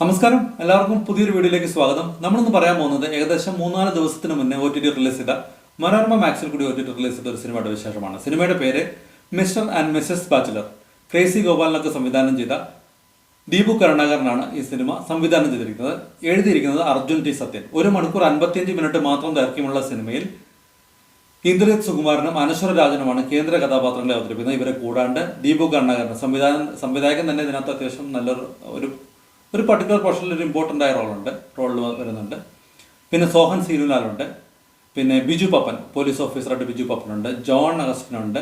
നമസ്കാരം, എല്ലാവർക്കും പുതിയൊരു വീഡിയോയിലേക്ക് സ്വാഗതം. നമ്മളിന്ന് പറയാൻ പോകുന്നത് ഏകദേശം 3-4 ദിവസത്തിന് മുന്നേ OTT റിലീസ് ചെയ്ത മനോരമ മാക്സിൽ കൂടി OTT റിലീസ് ചെയ്ത ഒരു സിനിമയുടെ വിശേഷമാണ്. സിനിമയുടെ പേര് Mr and Mrs Bachelor. Crazy ഗോപാലിനൊക്കെ സംവിധാനം ചെയ്ത ദീപു കരുണാകരനാണ് ഈ സിനിമ സംവിധാനം ചെയ്തിരിക്കുന്നത്. എഴുതിയിരിക്കുന്നത് അർജുൻ ടി സത്യൻ. 1 മണിക്കൂർ 55 മിനിറ്റ് മാത്രം ദൈർഘ്യമുള്ള സിനിമയിൽ ഇന്ദ്രജിത് സുകുമാരനും അനശ്വര രാജനുമാണ് കേന്ദ്ര കഥാപാത്രങ്ങളെ അവതരിപ്പിക്കുന്നത്. ഇവരെ കൂടാണ്ട് ദീപു കരുണാകരൻ സംവിധായകൻ തന്നെ ഇതിനകത്ത് അത്യാവശ്യം നല്ലൊരു ഒരു പർട്ടിക്കുലർ പോർഷനിൽ ഒരു ഇമ്പോർട്ടൻ്റ് ആയ റോളിൽ വരുന്നുണ്ട്. പിന്നെ സോഹൻ സീനുലാലുണ്ട്. പിന്നെ ബിജു പപ്പൻ, പോലീസ് ഓഫീസറായിട്ട് ബിജു പപ്പനുണ്ട്. ജോൺ അഗസ്റ്റിനുണ്ട്.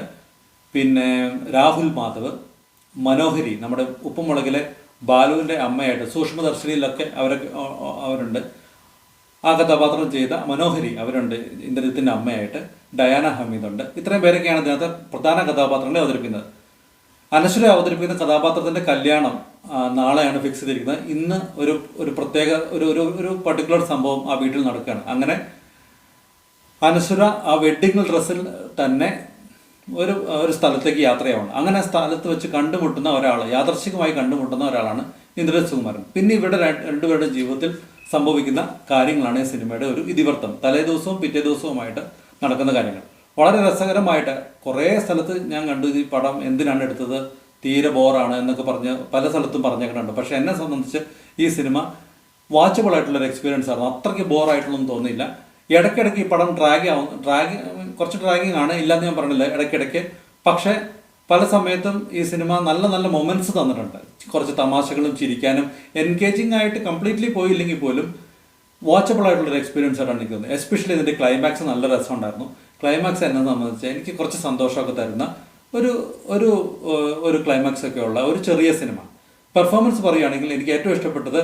പിന്നെ രാഹുൽ മാധവ്, മനോഹരി, നമ്മുടെ ഉപ്പുമുളകിലെ ബാലുവിൻ്റെ അമ്മയായിട്ട് സൂക്ഷ്മദർശിനിയിലൊക്കെ അവരുണ്ട്. ആ കഥാപാത്രം ചെയ്ത മനോഹരി അവരുണ്ട്, ഇന്ദ്രജിത്തിൻ്റെ അമ്മയായിട്ട്. ഡയാന ഹമീദുണ്ട്. ഇത്രയും പേരൊക്കെയാണ് ഇതിനകത്ത് പ്രധാന കഥാപാത്രങ്ങളെ അവതരിപ്പിക്കുന്നത്. അനശ്വര അവതരിപ്പിക്കുന്ന കഥാപാത്രത്തിൻ്റെ കല്യാണം നാളെയാണ് ഫിക്സ് ചെയ്തിരിക്കുന്നത്. ഇന്ന് ഒരു പ്രത്യേക ഒരു പർട്ടിക്കുലർ സംഭവം ആ വീട്ടിൽ നടക്കുകയാണ്. അങ്ങനെ അനശ്വര ആ വെഡ്ഡിങ് ഡ്രസ്സിൽ തന്നെ ഒരു സ്ഥലത്തേക്ക് യാത്രയാവണം. അങ്ങനെ സ്ഥലത്ത് വെച്ച് കണ്ടുമുട്ടുന്ന ഒരാൾ, യാദർശികമായി കണ്ടുമുട്ടുന്ന ഒരാളാണ് ഇന്ദ്രജിത് സുകുമാരൻ. പിന്നെ ഇവിടെ രണ്ടുപേരുടെ ജീവിതത്തിൽ സംഭവിക്കുന്ന കാര്യങ്ങളാണ് ഈ സിനിമയുടെ ഒരു ഇതിവൃത്തം. തലേ ദിവസവും പിറ്റേ ദിവസവുമായിട്ട് നടക്കുന്ന കാര്യങ്ങൾ വളരെ രസകരമായിട്ട് കുറേ സ്ഥലത്ത് ഞാൻ കണ്ടു. ഈ പടം എന്തിനാണ് എടുത്തത്, തീരെ ബോറാണ് എന്നൊക്കെ പറഞ്ഞ് പല സ്ഥലത്തും പറഞ്ഞേക്കുന്നുണ്ട്. പക്ഷെ എന്നെ സംബന്ധിച്ച് ഈ സിനിമ വാച്ചബിൾ ആയിട്ടുള്ളൊരു എക്സ്പീരിയൻസ് ആയിരുന്നു. അത്രയ്ക്ക് ബോറായിട്ടുള്ളൊന്നും തോന്നിയില്ല. ഇടയ്ക്കിടയ്ക്ക് ഈ പടം കുറച്ച് ഡ്രാഗിങ് ആണ്, ഇല്ലാന്ന് ഞാൻ പറഞ്ഞില്ല, ഇടയ്ക്കിടയ്ക്ക്. പക്ഷേ പല സമയത്തും ഈ സിനിമ നല്ല നല്ല മൊമെന്റ്സ് തന്നിട്ടുണ്ട്. കുറച്ച് തമാശകളും ചിരിക്കാനും എൻഗേജിങ് ആയിട്ട് കംപ്ലീറ്റ്ലി പോയില്ലെങ്കിൽ പോലും വാച്ചബിൾ ആയിട്ടുള്ളൊരു എക്സ്പീരിയൻസ് ആയിട്ടാണ് എനിക്ക് തോന്നുന്നത്. എസ്പെഷ്യലി ഇതിൻ്റെ ക്ലൈമാക്സ് നല്ല രസമുണ്ടായിരുന്നു. ക്ലൈമാക്സ് എന്നെ സംബന്ധിച്ച് എനിക്ക് കുറച്ച് സന്തോഷമൊക്കെ തരുന്ന ഒരു ക്ലൈമാക്സ് ഒക്കെ ഉള്ള ഒരു ചെറിയ സിനിമ. പെർഫോമൻസ് പറയുകയാണെങ്കിൽ എനിക്ക് ഏറ്റവും ഇഷ്ടപ്പെട്ടത്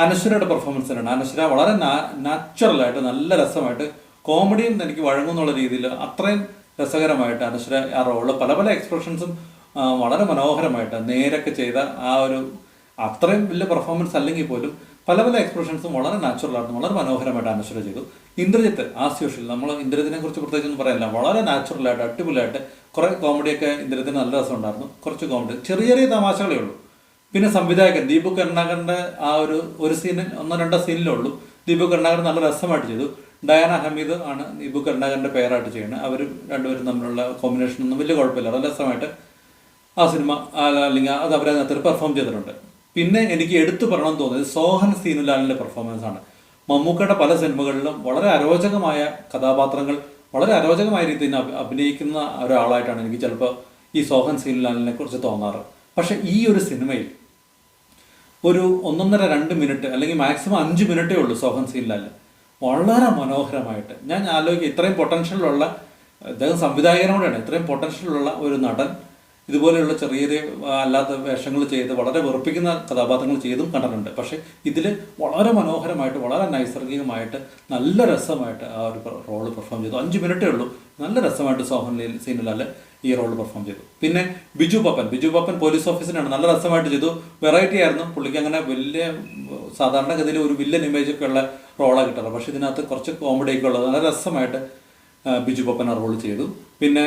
അനശ്വരയുടെ പെർഫോമൻസ് തന്നെയാണ്. അനശ്വര വളരെ നാച്ചുറലായിട്ട് നല്ല രസമായിട്ട് കോമഡിയും എനിക്ക് വഴങ്ങുന്നുള്ള രീതിയിൽ അത്രയും രസകരമായിട്ട് അനശ്വര ആ റോളിൽ പല പല എക്സ്പ്രഷൻസും വളരെ മനോഹരമായിട്ട് നേരൊക്കെ ചെയ്ത അത്രയും വലിയ പെർഫോമൻസ് അല്ലെങ്കിൽ പോലും പല പല എക്സ്പ്രഷൻസും വളരെ നാച്ചുറലായിട്ട് വളരെ മനോഹരമായിട്ട് അനശ്വര ചെയ്തു. ഇന്ദ്രജിത്ത് ആസ് യൂഷ്വൽ, നമ്മൾ ഇന്ദ്രജിത്തിനെ കുറിച്ച് പ്രത്യേകിച്ചൊന്നും പറയാനില്ല, വളരെ നാച്ചുറലായിട്ട് അടിപൊളിയായിട്ട്. കുറേ കോമഡിയൊക്കെ ഇന്ദ്രജിത്തിന് നല്ല രസമുണ്ടായിരുന്നു. കുറച്ച് കോമഡി, ചെറിയ ചെറിയ തമാശകളേ ഉള്ളൂ. പിന്നെ സംവിധായകൻ ദീപു കരുണാകരൻ്റെ ഒരു സീനിൽ 1-2 സീനിലേ ഉള്ളൂ. ദീപു കരുണാകരൻ നല്ല രസമായിട്ട് ചെയ്തു. ഡയാന ഹമീദ് ആണ് ദീപു കരുണാകരൻ്റെ പേരായിട്ട് ചെയ്യുന്നത്. അവർ രണ്ടുപേരും തമ്മിലുള്ള കോമ്പിനേഷനൊന്നും വലിയ കുഴപ്പമില്ല, നല്ല രസമായിട്ട് ആ സിനിമ അല്ലെങ്കിൽ അത് അവരതിനകത്ത് പെർഫോം ചെയ്തിട്ടുണ്ട്. പിന്നെ എനിക്ക് എടുത്തു പറയണമെന്ന് തോന്നിയത് സോഹൻ സീനുലാലിൻ്റെ പെർഫോമൻസ് ആണ്. മമ്മൂക്കയുടെ പല സിനിമകളിലും വളരെ അരോചകമായ കഥാപാത്രങ്ങൾ വളരെ അരോചകമായ രീതിയിൽ അഭിനയിക്കുന്ന ഒരാളായിട്ടാണ് എനിക്ക് ചിലപ്പോൾ ഈ സോഹൻ സീനുലാലിനെ കുറിച്ച് തോന്നാറ്. പക്ഷെ ഈ ഒരു സിനിമയിൽ ഒരു 1.5-2 മിനിറ്റ് അല്ലെങ്കിൽ മാക്സിമം 5 മിനിറ്റേ ഉള്ളൂ സോഹൻ സീനുലാലിന്. വളരെ മനോഹരമായിട്ട് ഞാൻ ആലോചിക്കുക, ഇത്രയും പൊട്ടൻഷ്യലുള്ള അദ്ദേഹം സംവിധായകനോടാണ്, ഇത്രയും പൊട്ടൻഷ്യലുള്ള ഒരു നടൻ ഇതുപോലെയുള്ള ചെറിയ ചെറിയ അല്ലാത്ത വേഷങ്ങൾ ചെയ്ത് വളരെ വെറുപ്പിക്കുന്ന കഥാപാത്രങ്ങൾ ചെയ്തും കണ്ടിട്ടുണ്ട്. പക്ഷേ ഇതിൽ വളരെ മനോഹരമായിട്ട് വളരെ നൈസർഗികമായിട്ട് നല്ല രസമായിട്ട് ആ ഒരു റോള് പെർഫോം ചെയ്തു. 5 മിനിറ്റേ ഉള്ളൂ, നല്ല രസമായിട്ട് സോഹൻ സീനുലാൽ ഈ റോള് പെർഫോം ചെയ്തു. പിന്നെ ബിജു പപ്പൻ പോലീസ് ഓഫീസറാണ്, നല്ല രസമായിട്ട് ചെയ്തു. വെറൈറ്റി ആയിരുന്നു പുള്ളിക്ക്. അങ്ങനെ വലിയ സാധാരണഗതിയിൽ ഒരു വില്ലൻ ഇമേജൊക്കെ ഉള്ള റോളാണ് കിട്ടാറ്. പക്ഷേ ഇതിനകത്ത് കുറച്ച് കോമഡിയൊക്കെ ഉള്ളത് നല്ല രസമായിട്ട് ബിജു പപ്പൻ ആ റോള് ചെയ്തു. പിന്നെ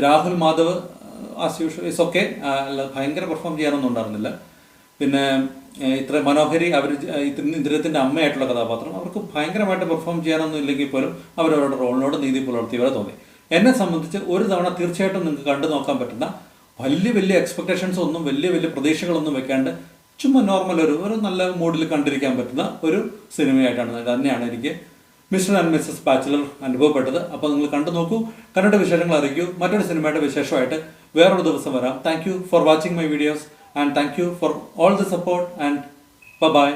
Rahul Madhav as usual is okay, ഭയങ്കര പെർഫോം ചെയ്യാനൊന്നും ഉണ്ടായിരുന്നില്ല. പിന്നെ ഇത്ര മനോഹരി, ഇന്ദ്രജിത്തിൻ്റെ അമ്മയായിട്ടുള്ള കഥാപാത്രം, അവർക്ക് ഭയങ്കരമായിട്ട് പെർഫോം ചെയ്യാനൊന്നും ഇല്ലെങ്കിൽ പോലും അവരവരുടെ റോളിനോട് നീതി പുലർത്തിയവരെ തോന്നി. എന്നെ സംബന്ധിച്ച് ഒരു തവണ തീർച്ചയായിട്ടും നിങ്ങൾക്ക് കണ്ടു നോക്കാൻ പറ്റുന്ന, വലിയ എക്സ്പെക്ടേഷൻസ് ഒന്നും വലിയ പ്രതീക്ഷകളൊന്നും വെക്കാണ്ട് ചുമ്മാ നോർമൽ ഒരു നല്ല മൂഡിൽ കണ്ടിരിക്കാൻ പറ്റുന്ന ഒരു സിനിമയായിട്ടാണ് തന്നെയാണ് എനിക്ക് മിസ്റ്റർ ആൻഡ് മിസ്സസ് ബാച്ചിലർ അനുഭവപ്പെട്ടത്. അപ്പോൾ നിങ്ങൾ കണ്ടു നോക്കൂ, കണ്ടിട്ട് വിശേഷങ്ങൾ അറിയിക്കൂ. മറ്റൊരു സിനിമയുടെ വിശേഷമായിട്ട് വേറൊരു ദിവസം വരാം. Thank you for watching my videos and thank you for all the support and by.